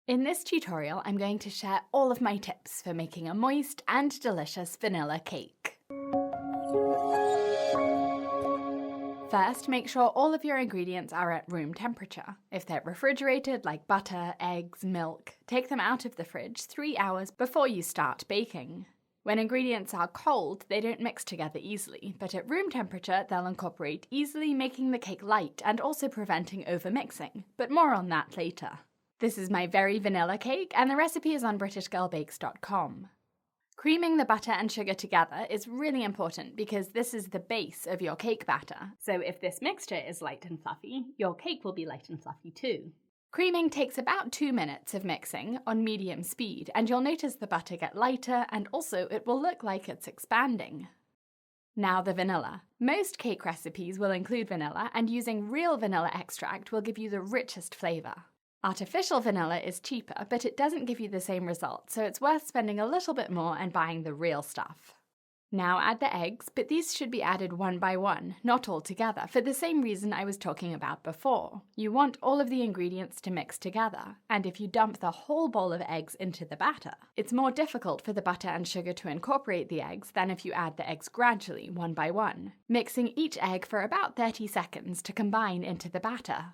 In this tutorial, I'm going to share all of my tips for making a moist and delicious vanilla cake. First, make sure all of your ingredients are at room temperature. If they're refrigerated, like butter, eggs, milk, take them out of the fridge 3 hours before you start baking. When ingredients are cold, they don't mix together easily, but at room temperature, they'll incorporate easily, making the cake light and also preventing overmixing. But more on that later. This is my very vanilla cake, and the recipe is on BritishGirlBakes.com. Creaming the butter and sugar together is really important because this is the base of your cake batter. So if this mixture is light and fluffy, your cake will be light and fluffy too. Creaming takes about 2 minutes of mixing on medium speed, and you'll notice the butter get lighter, and also it will look like it's expanding. Now the vanilla. Most cake recipes will include vanilla, and using real vanilla extract will give you the richest flavour. Artificial vanilla is cheaper, but it doesn't give you the same result, so it's worth spending a little bit more and buying the real stuff. Now add the eggs, but these should be added one by one, not all together, for the same reason I was talking about before. You want all of the ingredients to mix together, and if you dump the whole bowl of eggs into the batter, it's more difficult for the butter and sugar to incorporate the eggs than if you add the eggs gradually, one by one, mixing each egg for about 30 seconds to combine into the batter.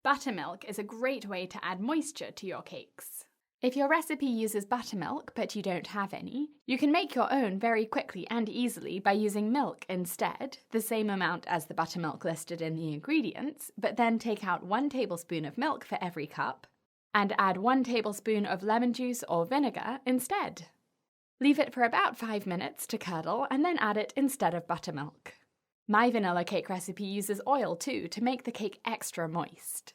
Buttermilk is a great way to add moisture to your cakes. If your recipe uses buttermilk but you don't have any, you can make your own very quickly and easily by using milk instead, the same amount as the buttermilk listed in the ingredients, but then take out 1 tablespoon of milk for every cup and add 1 tablespoon of lemon juice or vinegar instead. Leave it for about 5 minutes to curdle and then add it instead of buttermilk. My vanilla cake recipe uses oil too to make the cake extra moist.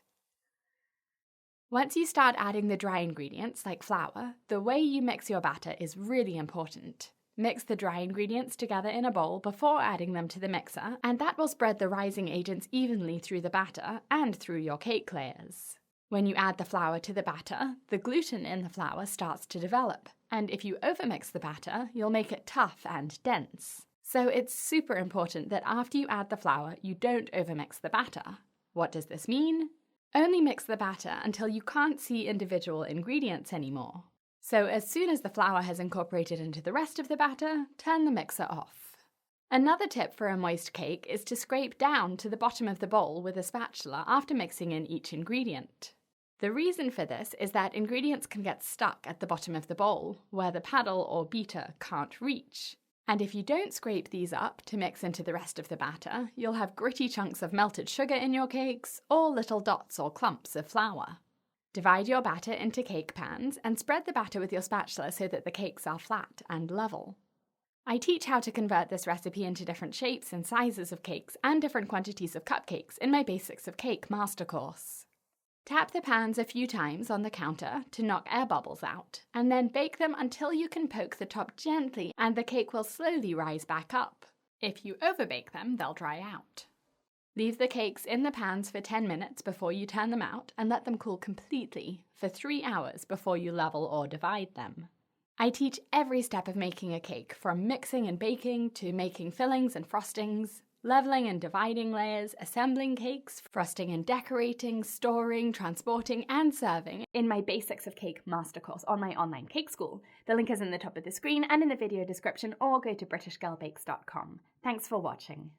Once you start adding the dry ingredients, like flour, the way you mix your batter is really important. Mix the dry ingredients together in a bowl before adding them to the mixer, and that will spread the rising agents evenly through the batter and through your cake layers. When you add the flour to the batter, the gluten in the flour starts to develop, and if you overmix the batter, you'll make it tough and dense. So it's super important that after you add the flour, you don't overmix the batter. What does this mean? Only mix the batter until you can't see individual ingredients anymore. So as soon as the flour has incorporated into the rest of the batter, turn the mixer off. Another tip for a moist cake is to scrape down to the bottom of the bowl with a spatula after mixing in each ingredient. The reason for this is that ingredients can get stuck at the bottom of the bowl, where the paddle or beater can't reach. And if you don't scrape these up to mix into the rest of the batter, you'll have gritty chunks of melted sugar in your cakes or little dots or clumps of flour. Divide your batter into cake pans and spread the batter with your spatula so that the cakes are flat and level. I teach how to convert this recipe into different shapes and sizes of cakes and different quantities of cupcakes in my Basics of Cake master course. Tap the pans a few times on the counter to knock air bubbles out, and then bake them until you can poke the top gently and the cake will slowly rise back up. If you overbake them, they'll dry out. Leave the cakes in the pans for 10 minutes before you turn them out and let them cool completely for 3 hours before you level or divide them. I teach every step of making a cake, from mixing and baking to making fillings and frostings, leveling and dividing layers, assembling cakes, frosting and decorating, storing, transporting, and serving in my Basics of Cake master course on my online cake school. The link is in the top of the screen and in the video description, or go to BritishGirlBakes.com. Thanks for watching.